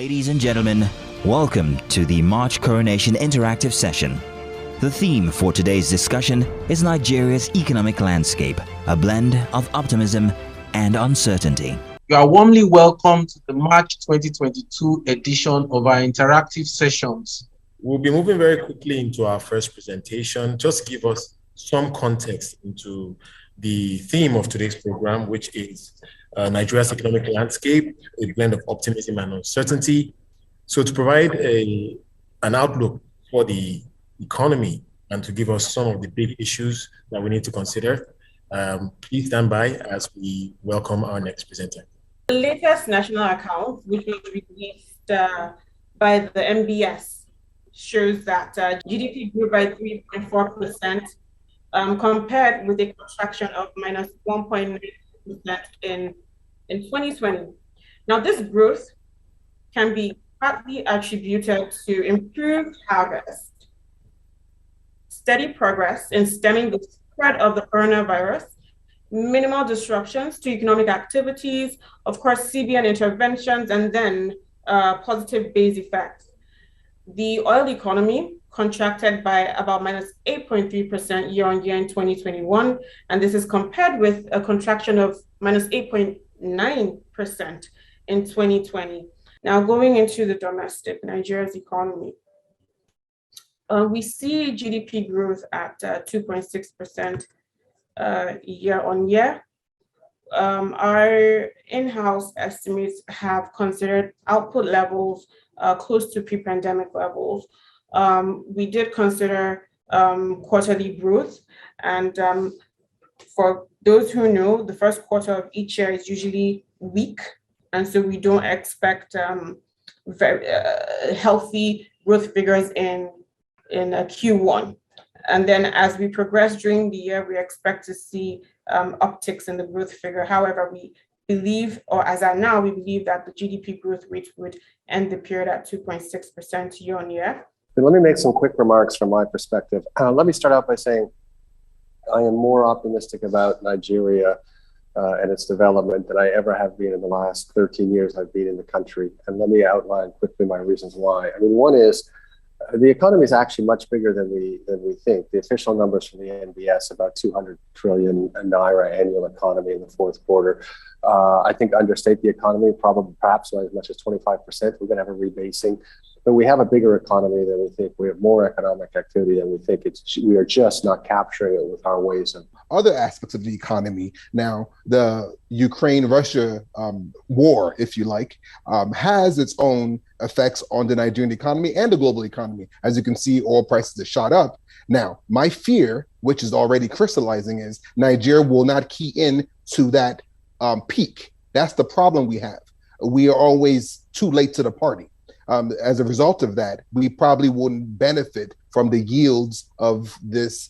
Ladies and gentlemen, welcome to the March Coronation Interactive Session. The theme for today's discussion is Nigeria's economic landscape, a blend of optimism and uncertainty. You are warmly welcome to the March 2022 edition of our interactive sessions. We'll be moving very quickly into our first presentation. Just give us some context into the theme of today's program, which is Nigeria's economic landscape, a blend of optimism and uncertainty. So to provide an outlook for the economy and to give us some of the big issues that we need to consider, please stand by as we welcome our next presenter. The latest national account, which was released by the MBS, shows that GDP grew by 3.4%, compared with a contraction of minus 1.9% in 2020. Now, this growth can be partly attributed to improved harvest, steady progress in stemming the spread of the coronavirus, minimal disruptions to economic activities, of course, CBN interventions, and then positive base effects. The oil economy contracted by about minus 8.3% year-on-year in 2021, and this is compared with a contraction of minus 8.9% in 2020. Now, going into the domestic, Nigeria's economy, we see GDP growth at 2.6% year-on-year. Our in-house estimates have considered output levels close to pre-pandemic levels. We did consider quarterly growth, and for those who know, the first quarter of each year is usually weak, and so we don't expect very healthy growth figures in Q1. And then as we progress during the year, we expect to see upticks in the growth figure. However, we believe, or as of now, we believe that the GDP growth rate would end the period at 2.6% year-on-year. Let me make some quick remarks from my perspective. Let me start out by saying I am more optimistic about Nigeria and its development than I ever have been in the last 13 years I've been in the country. And let me outline quickly my reasons why. I mean, one is the economy is actually much bigger than we think. The official numbers from the NBS, about 200 trillion naira annual economy in the fourth quarter. I think understate the economy, perhaps by as much as 25%. We're going to have a rebasing. But we have a bigger economy than we think. We have more economic activity than we think. We are just not capturing it with our ways of other aspects of the economy. Now, the Ukraine-Russia war, if you like, has its own effects on the Nigerian economy and the global economy. As you can see, oil prices have shot up. Now, my fear, which is already crystallizing, is Nigeria will not key in to that peak. That's the problem we have. We are always too late to the party. As a result of that, we probably wouldn't benefit from the yields of this.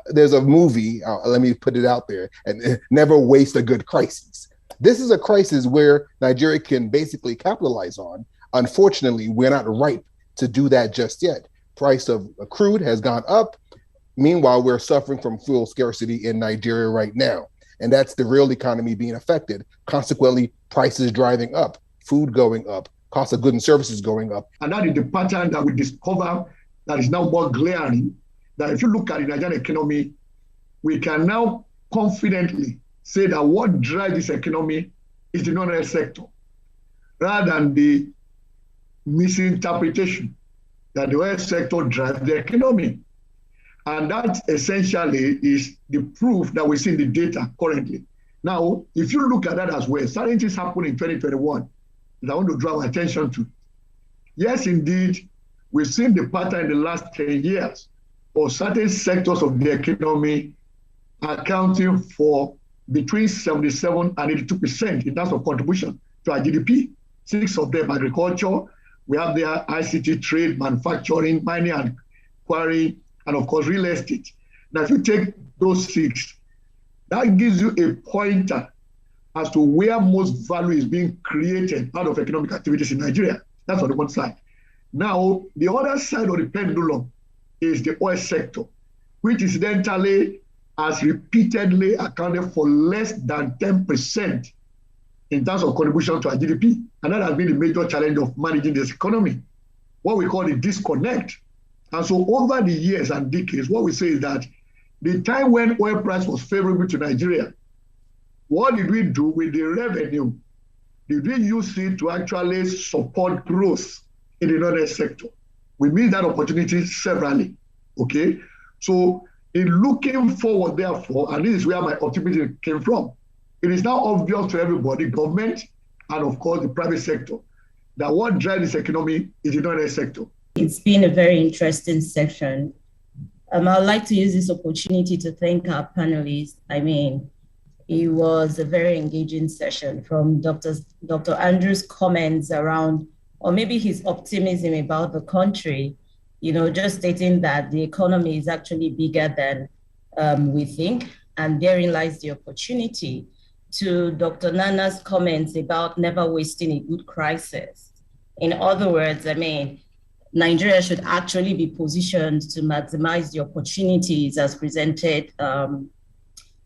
There's a movie, let me put it out there, and never waste a good crisis. This is a crisis where Nigeria can basically capitalize on. Unfortunately, we're not ripe to do that just yet. Price of crude has gone up. Meanwhile, we're suffering from fuel scarcity in Nigeria right now. And that's the real economy being affected. Consequently, prices driving up, food going up, cost of goods and services going up. And that is the pattern that we discover that is now more glaring, that if you look at the Nigerian economy, we can now confidently say that what drives this economy is the non-oil sector, rather than the misinterpretation that the oil sector drives the economy. And that essentially is the proof that we see in the data currently. Now, if you look at that as well, certain things happened in 2021 that I want to draw our attention to. Yes, indeed, we've seen the pattern in the last 10 years of certain sectors of the economy accounting for between 77 and 82% in terms of contribution to our GDP. 6 of them, agriculture, we have there ICT, trade, manufacturing, mining and quarry, and of course, real estate. Now, if you take those 6, that gives you a pointer as to where most value is being created out of economic activities in Nigeria. That's on the one side. Now, the other side of the pendulum is the oil sector, which incidentally has repeatedly accounted for less than 10% in terms of contribution to our GDP. And that has been the major challenge of managing this economy, what we call the disconnect. And so over the years and decades, what we say is that the time when oil price was favorable to Nigeria, what did we do with the revenue? Did we use it to actually support growth in the non-oil sector? We missed that opportunity severally, okay? So in looking forward, therefore, and this is where my optimism came from, it is now obvious to everybody, government, and of course the private sector, that what drives this economy is the non-oil sector. It's been a very interesting session. I'd like to use this opportunity to thank our panelists. I mean, it was a very engaging session, from Dr. Andrews' comments around, or maybe his optimism about the country, you know, just stating that the economy is actually bigger than we think, and therein lies the opportunity, to Dr. Nana's comments about never wasting a good crisis. In other words, I mean, Nigeria should actually be positioned to maximize the opportunities as presented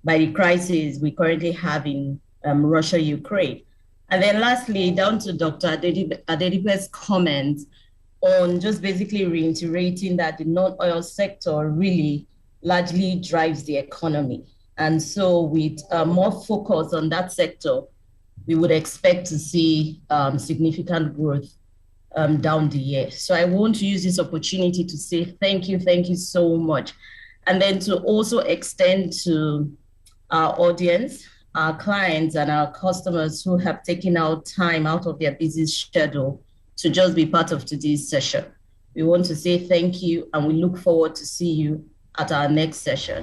by the crisis we currently have in Russia, Ukraine. And then lastly, down to Dr. Adedipe's comments on just basically reiterating that the non-oil sector really largely drives the economy. And so with more focus on that sector, we would expect to see significant growth down the year. So I want to use this opportunity to say thank you so much. And then to also extend to our audience, our clients, and our customers who have taken out time out of their busy schedule to just be part of today's session. We want to say thank you, and we look forward to see you at our next session.